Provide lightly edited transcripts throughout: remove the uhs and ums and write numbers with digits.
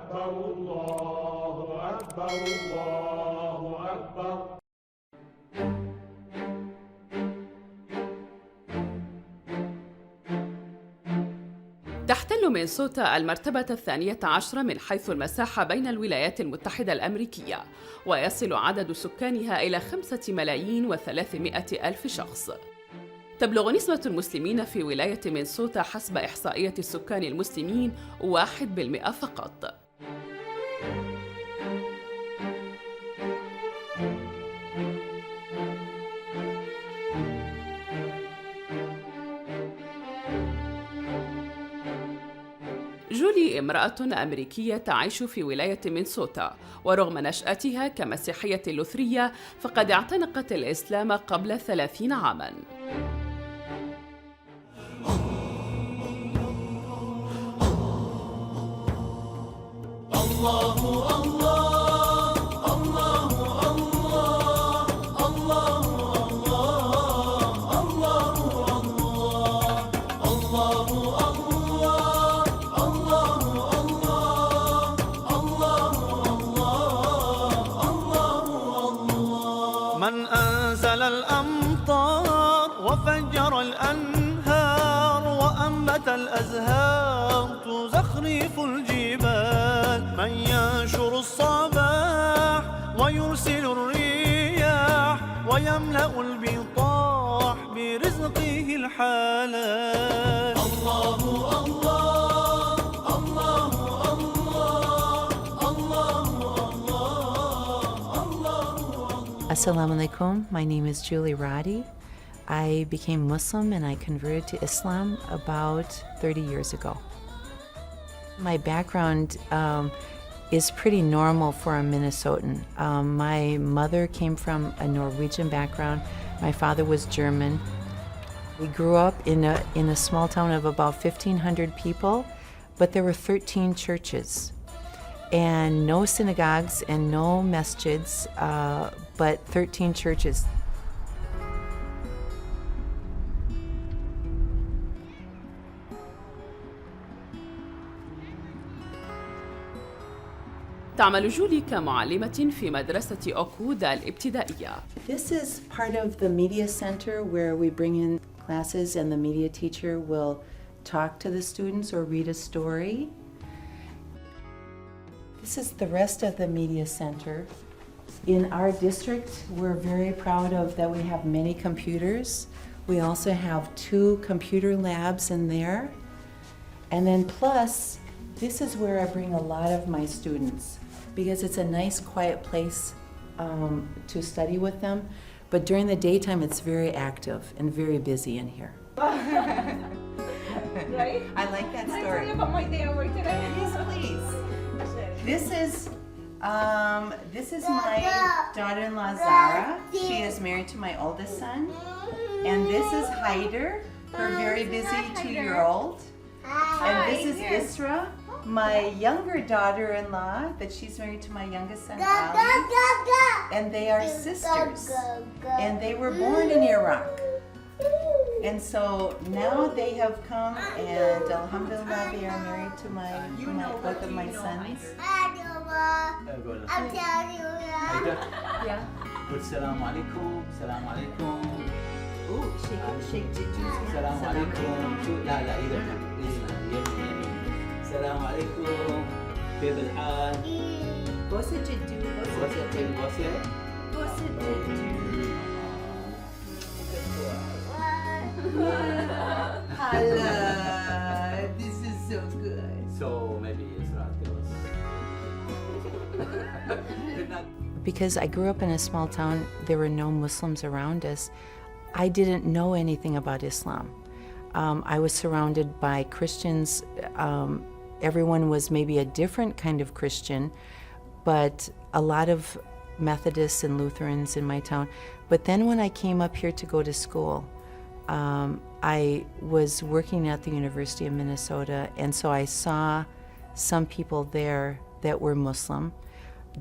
أكبر الله أكبر الله أكبر. تحتل مينيسوتا المرتبة 12 من حيث المساحة بين الولايات المتحدة الأمريكية، ويصل عدد سكانها إلى 5,300,000 شخص. تبلغ نسبة المسلمين في ولاية مينيسوتا حسب إحصائية السكان المسلمين 1% فقط. جولي امرأة أمريكية تعيش في ولاية مينيسوتا، ورغم نشأتها كمسيحية لوثرية فقد اعتنقت الإسلام قبل 30 عاماً. من أنزل الأمطار وفجر الأنهار وأنبت الأزهار تزخرف الجبال، من ينشر الصباح ويرسل الرياح ويملأ البطاح برزقه الحلال. الله الله الله Assalamu alaikum. My name is Julie Radi. I became Muslim and I converted to Islam about 30 years ago. My background is pretty normal for a Minnesotan. My mother came from a Norwegian background. My father was German. We grew up in a small town of about 1,500 people, but there were 13 churches. And no synagogues and no masjids, but 13 churches. تعمل جولي كمعلمة في مدرسة أوكودا الابتدائية. This is part of the media center where we bring in classes and the media teacher will talk to the students or read a story. This is the rest of the media center. In our district, we're very proud of that we have many computers. We also have 2 computer labs in there. And then plus, this is where I bring a lot of my students because it's a nice quiet place to study with them. But during the daytime, it's very active and very busy in here. Right? I like that Can I story. tell you about my day at work today? Yes, please. This is my daughter-in-law Zara. She is married to my oldest son. And this is Haider, her very busy 2-year-old. And this is Isra, my younger daughter-in-law, that she's married to my youngest son Ali. And they are sisters. And they were born in Iraq. And so now they have come and alhamdulillah they are married to both of my sons. Yeah. Assalamu alaikum. Assalamu alaikum. Ooh, shake Juju's hand. Assalamu alaikum. لا إذا يمين. Assalamu alaikum. كيف الحال؟ Bosa Jiddu. Bosa. Hala, this is so good. So maybe Isra Because I grew up in a small town, there were no Muslims around us. I didn't know anything about Islam. I was surrounded by Christians. Everyone was maybe a different kind of Christian, but a lot of Methodists and Lutherans in my town. But then when I came up here to go to school, I was working at the University of Minnesota, and so I saw some people there that were Muslim,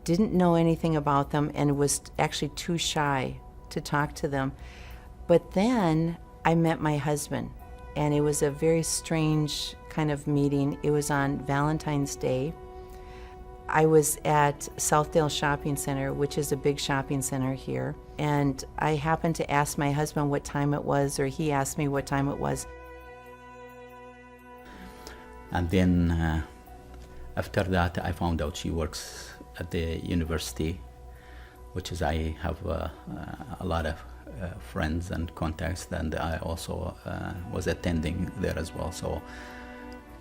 didn't know anything about them, and was actually too shy to talk to them. But then I met my husband, and it was a very strange kind of meeting. It was on Valentine's Day, I was at Southdale Shopping Center, which is a big shopping center here, and I happened to ask my husband what time it was, or he asked me what time it was. And then after that, I found out she works at the university, which is I have a lot of friends and contacts, and I also was attending there as well. So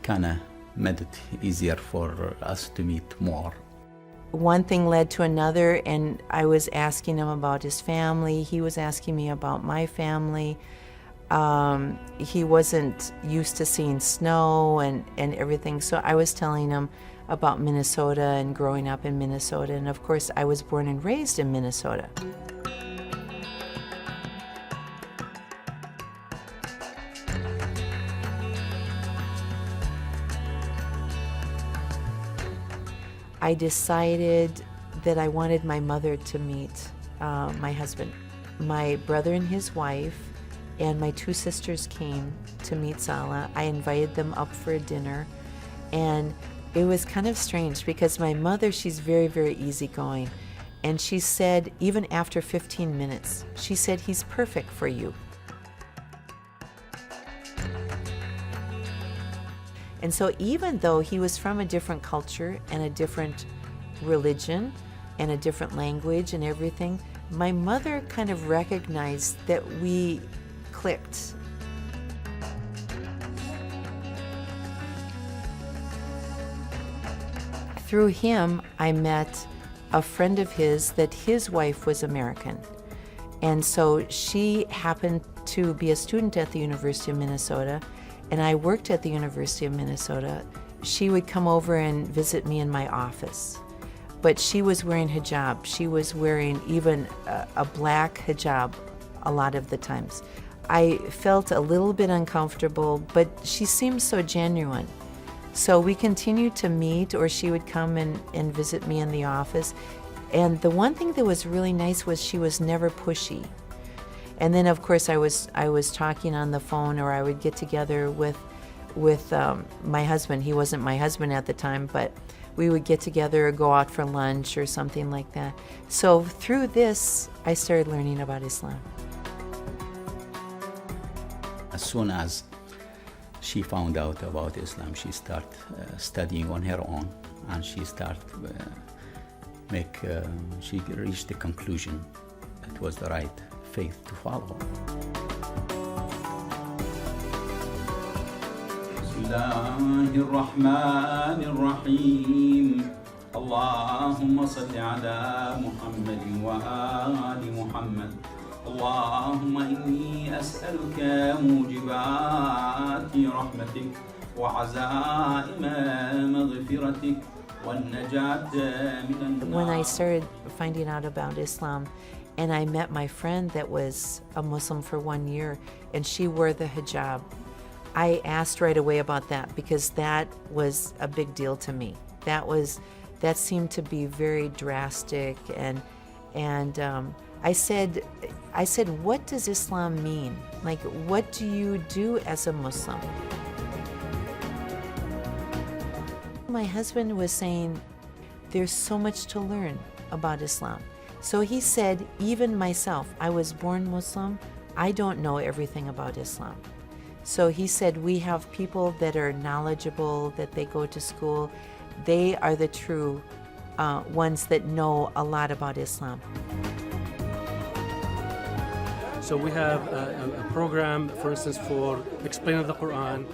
kind of made it easier for us to meet more. One thing led to another, and I was asking him about his family. He was asking me about my family. He wasn't used to seeing snow and everything, so I was telling him about Minnesota and growing up in Minnesota. And of course, I was born and raised in Minnesota. I decided that I wanted my mother to meet my husband. My brother and his wife and my two sisters came to meet Salah. I invited them up for a dinner, and it was kind of strange because my mother, she's very, very easygoing, and she said, even after 15 minutes, she said, "He's perfect for you." And so even though he was from a different culture and a different religion and a different language and everything, my mother kind of recognized that we clicked. Through him, I met a friend of his that his wife was American. And so she happened to be a student at the University of Minnesota, and I worked at the University of Minnesota. She would come over and visit me in my office. But she was wearing hijab. She was wearing even a black hijab a lot of the times. I felt a little bit uncomfortable, but she seemed so genuine. So we continued to meet, or she would come and visit me in the office. And the one thing that was really nice was she was never pushy. And then, of course, I was talking on the phone, or I would get together with my husband. He wasn't my husband at the time, but we would get together or go out for lunch or something like that. So through this, I started learning about Islam. As soon as she found out about Islam, she started studying on her own, and she she reached the conclusion it was the right faith to follow. الله الرحمن الرحيم اللهم صل على محمد وآل محمد اللهم إني أسألك موجبات رحمتك وعزائم مغفرتك والنجاة من النار. When I started finding out about Islam, and I met my friend that was a Muslim for 1 year, and she wore the hijab, I asked right away about that because that was a big deal to me. That seemed to be very drastic, and I said, what does Islam mean? Like, what do you do as a Muslim? My husband was saying, there's so much to learn about Islam. So he said, even myself, I was born Muslim, I don't know everything about Islam. So he said, we have people that are knowledgeable, that they go to school. They are the true ones that know a lot about Islam. So we have a program, for instance, for explaining the Quran,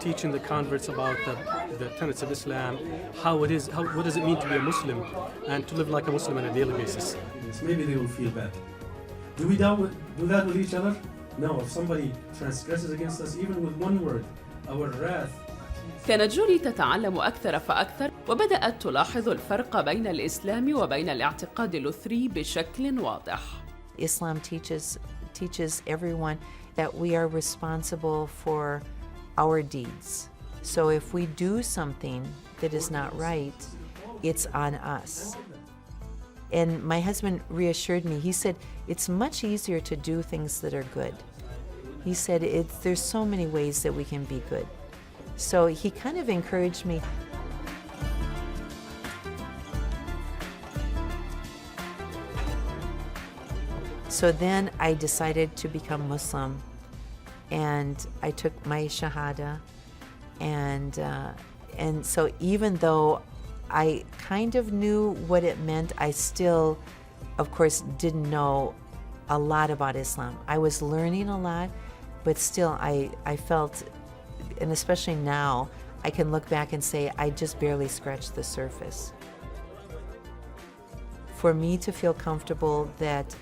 teaching the converts about the tenets of Islam, what does it mean to be a Muslim, and to live like a Muslim on a daily basis. Maybe they will feel bad. Do we do that with each other? No, if somebody transgresses against us, even with one word, our wrath. كانت جولي تتعلم أكثر فأكثر، وبدأت تلاحظ الفرق بين الإسلام وبين الاعتقاد اللوثري بشكل واضح. Islam teaches everyone that we are responsible for our deeds. So if we do something that is not right, it's on us. And my husband reassured me. He said, it's much easier to do things that are good. He said, there's so many ways that we can be good. So he kind of encouraged me. So then I decided to become Muslim, and I took my Shahada, and so even though I kind of knew what it meant, I still, of course, didn't know a lot about Islam. I was learning a lot, but still I felt, and especially now, I can look back and say I just barely scratched the surface. For me to feel comfortable that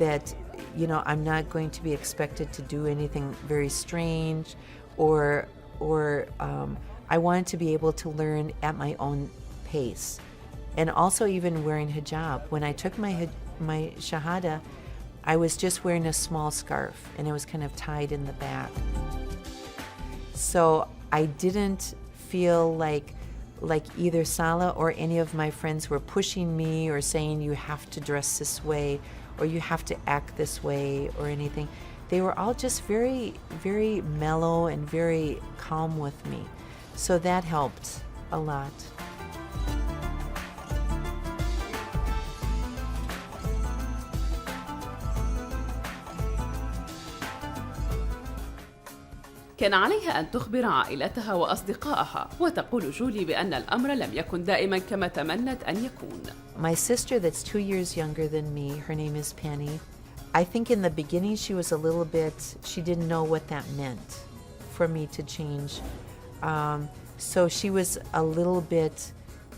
I'm not going to be expected to do anything very strange, or I wanted to be able to learn at my own pace. And also even wearing hijab. When I took my Shahada, I was just wearing a small scarf, and it was kind of tied in the back. So I didn't feel like either Salah or any of my friends were pushing me or saying you have to dress this way or you have to act this way or anything. They were all just very, very mellow and very calm with me. So that helped a lot. كان عليها أن تخبر عائلتها وأصدقائها، وتقول جولي بأن الأمر لم يكن دائما كما تمنت أن يكون. My sister that's 2 years younger than me, her name is Penny. I think in the beginning she was a little bit, she didn't know what that meant for me to change. So she was a little bit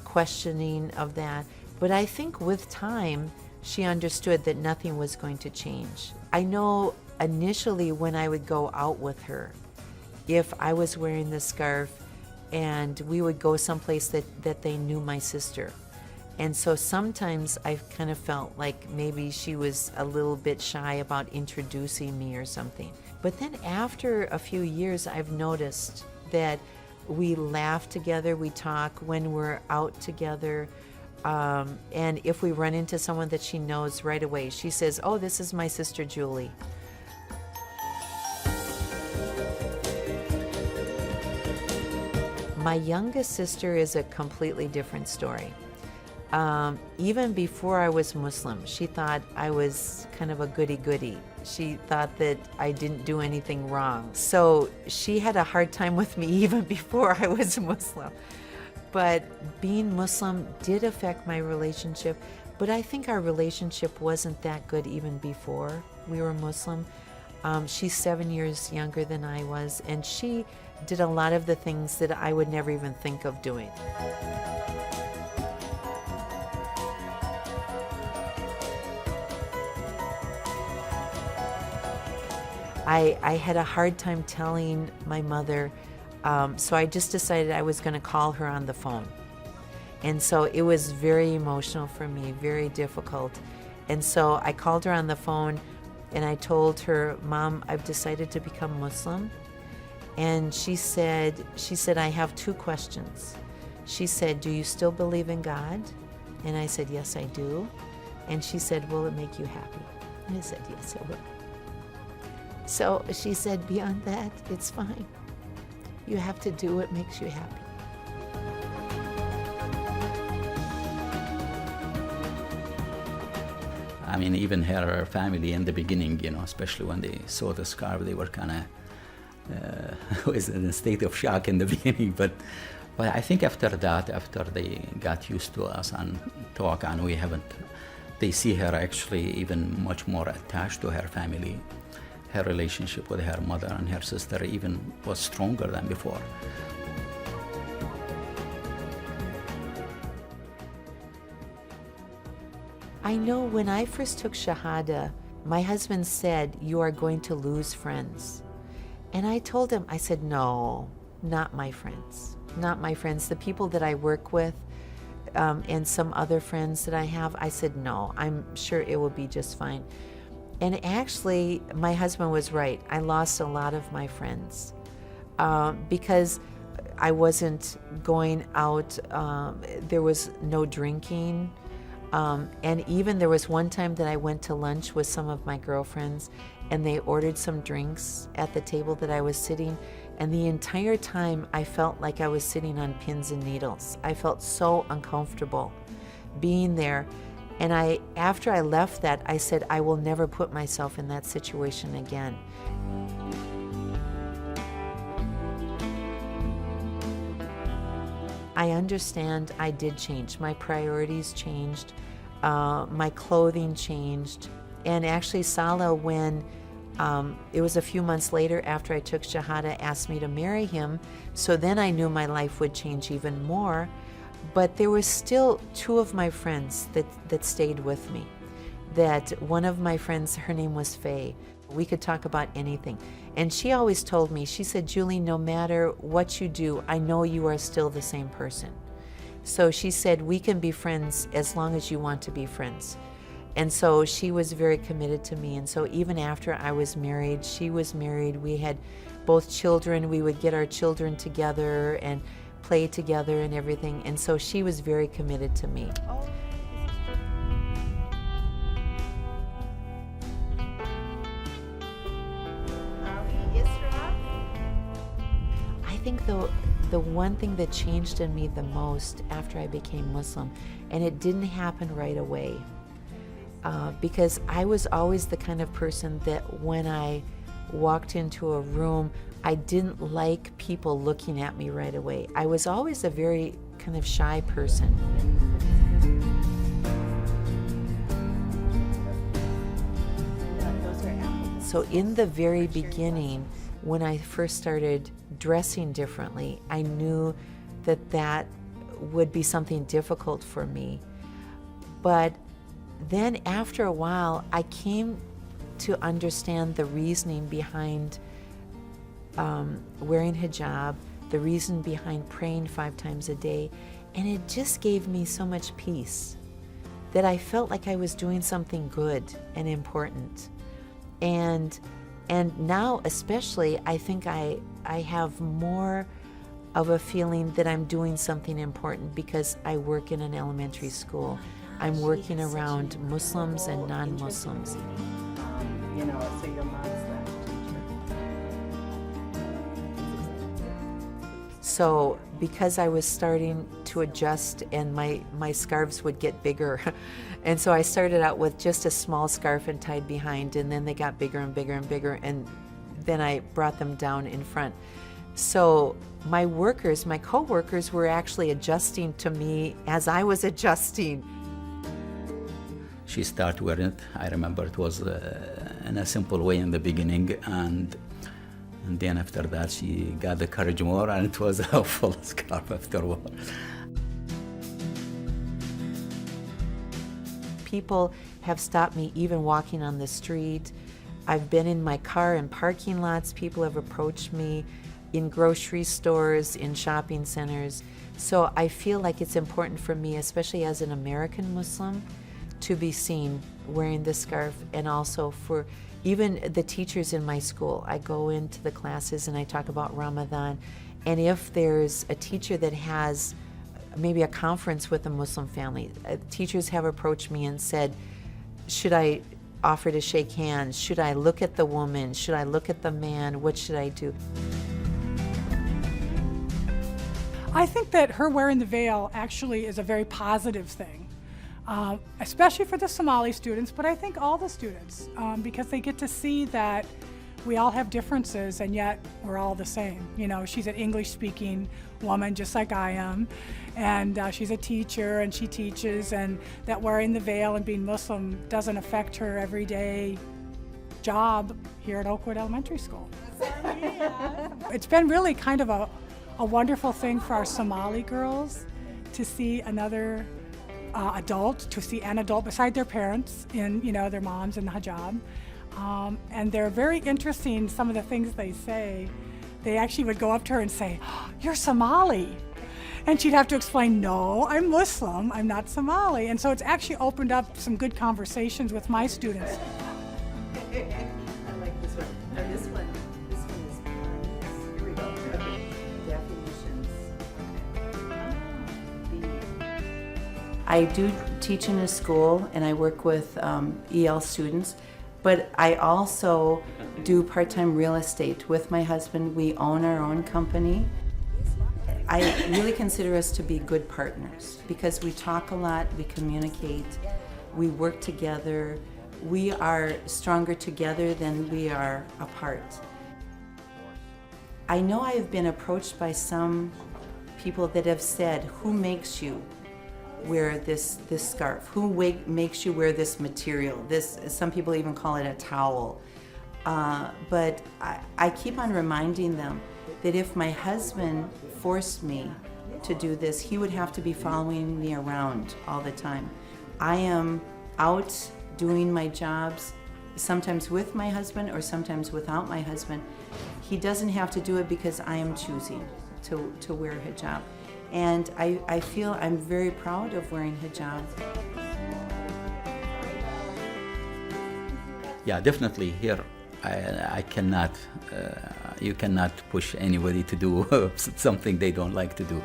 questioning of that. But I think with time, she understood that nothing was going to change. I know initially when I would go out with her, if I was wearing the scarf and we would go someplace that they knew my sister. And so sometimes I kind of felt like maybe she was a little bit shy about introducing me or something. But then after a few years, I've noticed that we laugh together, we talk when we're out together. And if we run into someone that she knows right away, she says, "Oh, this is my sister Julie." My youngest sister is a completely different story. Even before I was Muslim, she thought I was kind of a goody-goody. She thought that I didn't do anything wrong. So she had a hard time with me even before I was Muslim. But being Muslim did affect my relationship. But I think our relationship wasn't that good even before we were Muslim. She's 7 years younger than I was, and she did a lot of the things that I would never even think of doing. I had a hard time telling my mother, so I just decided I was going to call her on the phone. And so it was very emotional for me, very difficult. And so I called her on the phone and I told her, "Mom, I've decided to become Muslim." And she said, "I have 2 questions." She said, "Do you still believe in God?" And I said, "Yes, I do." And she said, "Will it make you happy?" And I said, "Yes, it will." So she said, "Beyond that, it's fine. You have to do what makes you happy." I mean, even her family in the beginning, especially when they saw the scarf, they were kind of was in a state of shock in the beginning. But I think after that, after they got used to us and talk, and they see her actually even much more attached to her family. Her relationship with her mother and her sister even was stronger than before. I know when I first took Shahada, my husband said, "You are going to lose friends." And I told him, I said, "No, not my friends. Not my friends. The people that I work with and some other friends that I have," I said, "No, I'm sure it will be just fine." And actually, my husband was right. I lost a lot of my friends because I wasn't going out. There was no drinking. And even there was one time that I went to lunch with some of my girlfriends and they ordered some drinks at the table that I was sitting. And the entire time I felt like I was sitting on pins and needles. I felt so uncomfortable being there. And after I left that, I said, I will never put myself in that situation again. I understand I did change. My priorities changed. My clothing changed. And actually, Salah, when it was a few months later after I took Shahada, asked me to marry him. So then I knew my life would change even more. But there was still two of my friends that stayed with me. That one of my friends, her name was Faye. We could talk about anything. And she always told me, she said, Julie, no matter what you do, I know you are still the same person. So she said, we can be friends as long as you want to be friends. And so she was very committed to me. And so even after I was married, she was married, we had both children, we would get our children together and play together and everything. And so she was very committed to me. I think the one thing that changed in me the most after I became Muslim, and it didn't happen right away, because I was always the kind of person that when I walked into a room, I didn't like people looking at me right away. I was always a very kind of shy person. So in the very beginning, when I first started dressing differently, I knew that would be something difficult for me. But then after a while, I came to understand the reasoning behind wearing hijab, the reason behind praying 5 times a day, and it just gave me so much peace that I felt like I was doing something good and important. And now especially, I think I have more of a feeling that I'm doing something important because I work in an elementary school. I'm working around Muslims and non-Muslims. You know, so your mom's that teacher. So because I was starting to adjust and my scarves would get bigger, and so I started out with just a small scarf and tied behind, and then they got bigger and bigger and bigger, and then I brought them down in front. So my co-workers were actually adjusting to me as I was adjusting. She started wearing it. I remember it was in a simple way in the beginning, and then after that she got the courage more, and it was a full scarf afterward. People have stopped me even walking on the street. I've been in my car in parking lots. People have approached me in grocery stores, in shopping centers. So I feel like it's important for me, especially as an American Muslim, to be seen wearing the scarf, and also for even the teachers in my school. I go into the classes and I talk about Ramadan, and if there's a teacher that has maybe a conference with a Muslim family, teachers have approached me and said, should I offer to shake hands? Should I look at the woman? Should I look at the man? What should I do? I think that her wearing the veil actually is a very positive thing. Especially for the Somali students, but I think all the students, because they get to see that we all have differences and yet we're all the same. You know, she's an English-speaking woman just like I am, and she's a teacher and she teaches, and that wearing the veil and being Muslim doesn't affect her everyday job here at Oakwood Elementary School. It's been really kind of a wonderful thing for our Somali girls to see another to see an adult beside their parents in, you know, their moms in the hijab. And they're very interesting, some of the things they say. They actually would go up to her and say, oh, you're Somali. And she'd have to explain, no, I'm Muslim, I'm not Somali. And so it's actually opened up some good conversations with my students. I like this one. And this one is, here we go. Okay. Definitions. I do teach in a school and I work with EL students, but I also do part-time real estate with my husband. We own our own company. I really consider us to be good partners because we talk a lot, we communicate, We work together. We are stronger together than we are apart. I know I have been approached by some people that have said, who makes you wear this scarf? Who makes you wear this material? Some people even call it a towel. But I keep on reminding them that if my husband forced me to do this, he would have to be following me around all the time. I am out doing my jobs, sometimes with my husband or sometimes without my husband. He doesn't have to do it because I am choosing to wear hijab. And I feel I'm very proud of wearing hijab. Yeah, definitely here I cannot, you cannot push anybody to do something they don't like to do.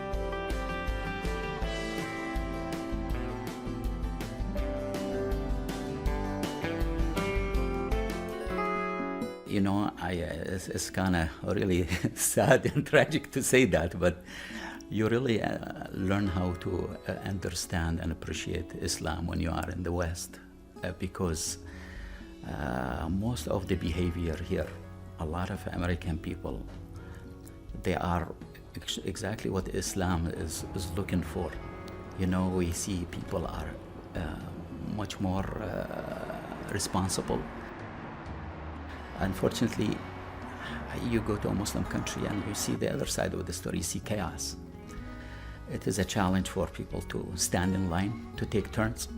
You know, it's kind of really sad and tragic to say that, but you really learn how to understand and appreciate Islam when you are in the West, because most of the behavior here, a lot of American people, they are exactly what Islam is looking for. You know, we see people are much more responsible. Unfortunately, you go to a Muslim country and you see the other side of the story, you see chaos. It is a challenge for people to stand in line, to take turns.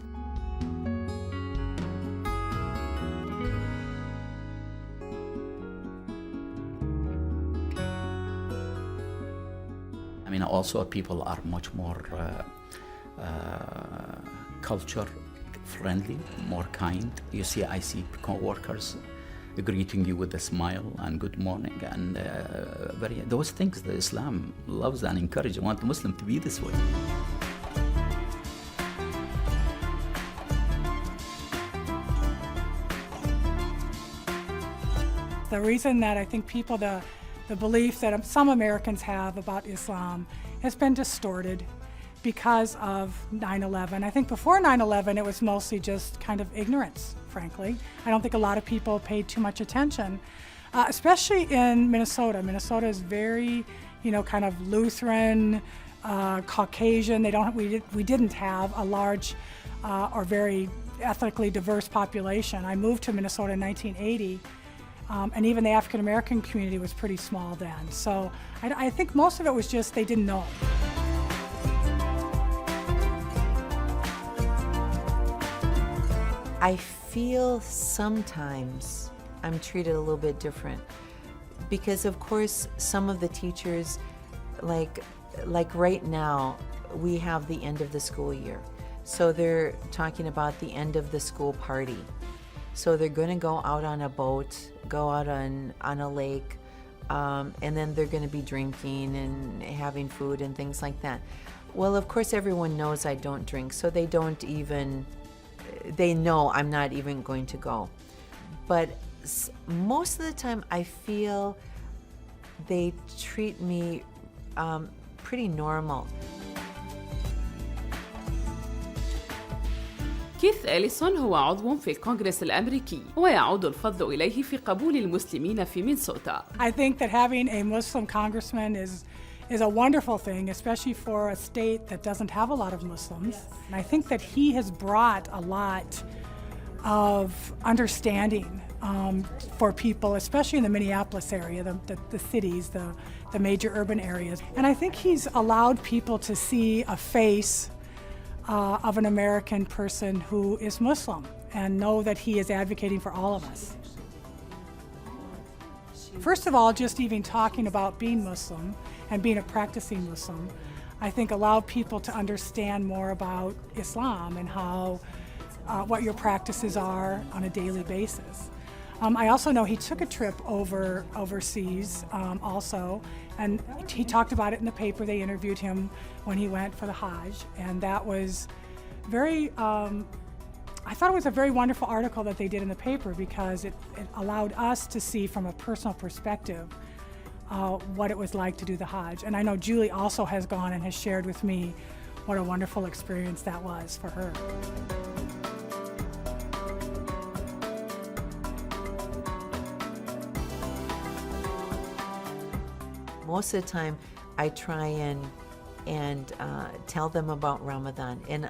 I mean, also people are much more culture friendly, more kind. I see co-workers greeting you with a smile and good morning, and those things that Islam loves and encourages. Want the Muslim to be this way. The reason that I think people, the belief that some Americans have about Islam has been distorted because of 9/11. I think before 9/11 it was mostly just kind of ignorance, frankly. I don't think a lot of people paid too much attention, especially in Minnesota. Minnesota is very, kind of Lutheran, Caucasian. We didn't have a large or very ethnically diverse population. I moved to Minnesota in 1980. And even the African American community was pretty small then. So I think most of it was just they didn't know. I feel sometimes I'm treated a little bit different because, of course, some of the teachers, like right now, we have the end of the school year. So they're talking about the end of the school party. So they're going to go out on a boat, go out on a lake, and then they're going to be drinking and having food and things like that. Well, of course, everyone knows I don't drink, so they know I'm not even going to go. But most of the time, I feel they treat me pretty normal. كيث إليسون هو عضو في الكونغرس الأمريكي ويعود الفضل إليه في قبول المسلمين في مينسوتا. I think that having a Muslim congressman is a wonderful thing, especially for a state that doesn't have a lot of Muslims. And I think that he has brought a lot of understanding for people, especially in the Minneapolis area, the cities, the major urban areas. And I think he's allowed people to see a face of an American person who is Muslim and know that he is advocating for all of us. First of all, just even talking about being Muslim and being a practicing Muslim, I think allowed people to understand more about Islam and how what your practices are on a daily basis. I also know he took a trip overseas also, and he talked about it in the paper. They interviewed him when he went for the Hajj, and that was very, I thought it was a very wonderful article that they did in the paper because it allowed us to see from a personal perspective what it was like to do the Hajj. And I know Julie also has gone and has shared with me what a wonderful experience that was for her. most of the time I try and tell them about Ramadan. And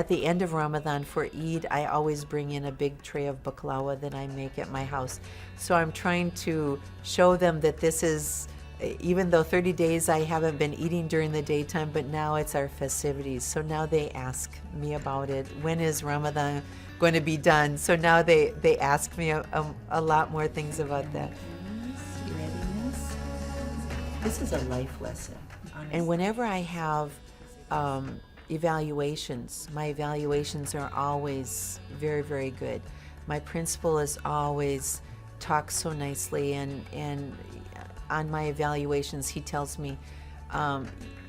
at the end of Ramadan for Eid, I always bring in a big tray of baklava that I make at my house. So I'm trying to show them that this is, even though 30 days I haven't been eating during the daytime, but now it's our festivities. So now they ask me about it. When is Ramadan going to be done? So now they ask me a lot more things about that. Readiness. This is a life lesson. Honestly. And whenever I have evaluations, my evaluations are always very, very good. My principal is always talks so nicely, and on my evaluations, he tells me,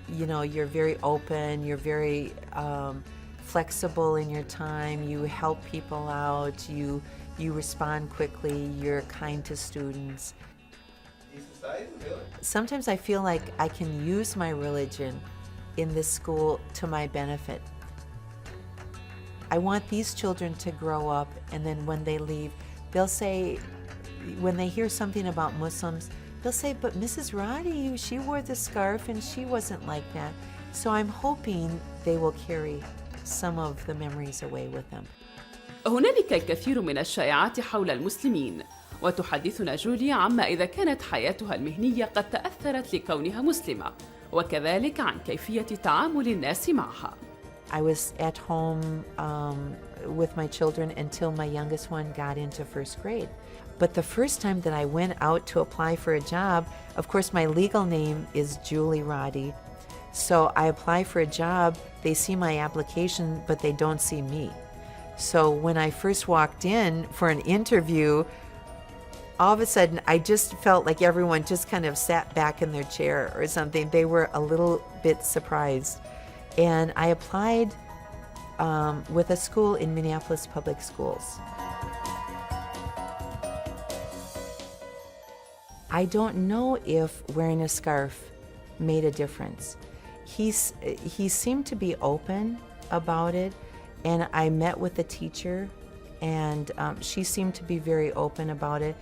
you're very open, you're very flexible in your time, you help people out, you respond quickly, you're kind to students. Sometimes I feel like I can use my religion in this school to my benefit. I want these children to grow up, and then when they leave, they'll say, when they hear something about Muslims, they'll say, but Mrs. Roddy, she wore the scarf and she wasn't like that. So I'm hoping they will carry some of the memories away with them. هنالك الكثير من الشائعات حول المسلمين، وتحدثنا جولي عما إذا كانت حياتها المهنية قد تأثرت لكونها مسلمة، وكذلك عن كيفية تعامل الناس معها. I was at home with my children until my youngest one got into first grade. But the first time that I went out to apply for a job, of course my legal name is Julie Roddy. So I apply for a job, they see my application, but they don't see me. So when I first walked in for an interview, all of a sudden I just felt like everyone just kind of sat back in their chair or something. They were a little bit surprised. And I applied with a school in Minneapolis Public Schools. I don't know if wearing a scarf made a difference. He seemed to be open about it, and I met with the teacher, and she seemed to be very open about it,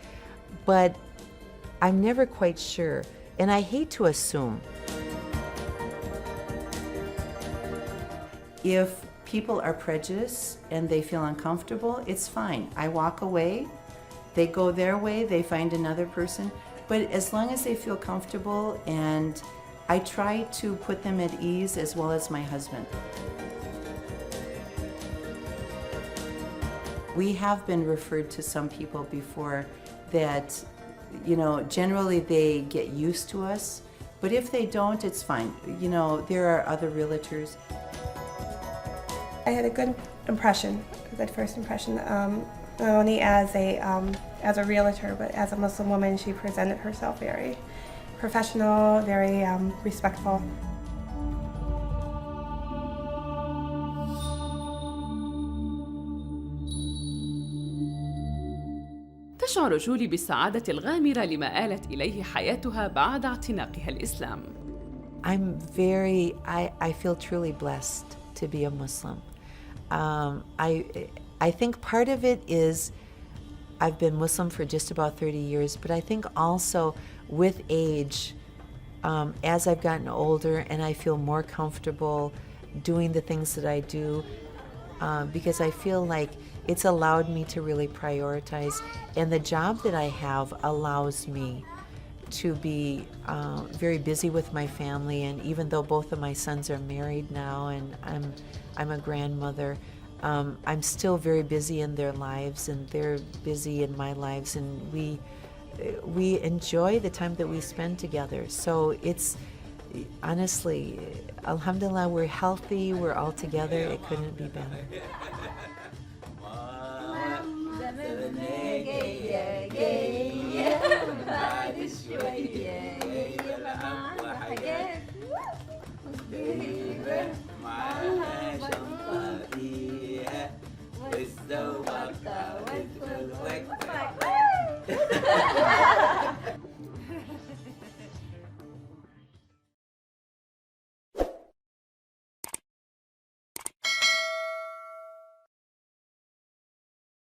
but I'm never quite sure, and I hate to assume. If people are prejudiced and they feel uncomfortable, it's fine. I walk away, they go their way, they find another person. But as long as they feel comfortable, and I try to put them at ease as well as my husband. We have been referred to some people before that, generally they get used to us, but if they don't, it's fine. There are other realtors. I had a good impression, a good first impression, not only as a realtor, but as a Muslim woman. She presented herself very professional, very respectful. تشعر جولي بالسعادة الغامرة لما آلت إليه حياتها بعد اعتناقها الإسلام. I feel truly blessed to be a Muslim. I think part of it is I've been Muslim for just about 30 years, but I think also with age, as I've gotten older and I feel more comfortable doing the things that I do, because I feel like it's allowed me to really prioritize, and the job that I have allows me to be very busy with my family, and even though both of my sons are married now and I'm a grandmother, I'm still very busy in their lives, and they're busy in my lives, and we enjoy the time that we spend together. So it's honestly, alhamdulillah, we're healthy, we're all together, it couldn't be better.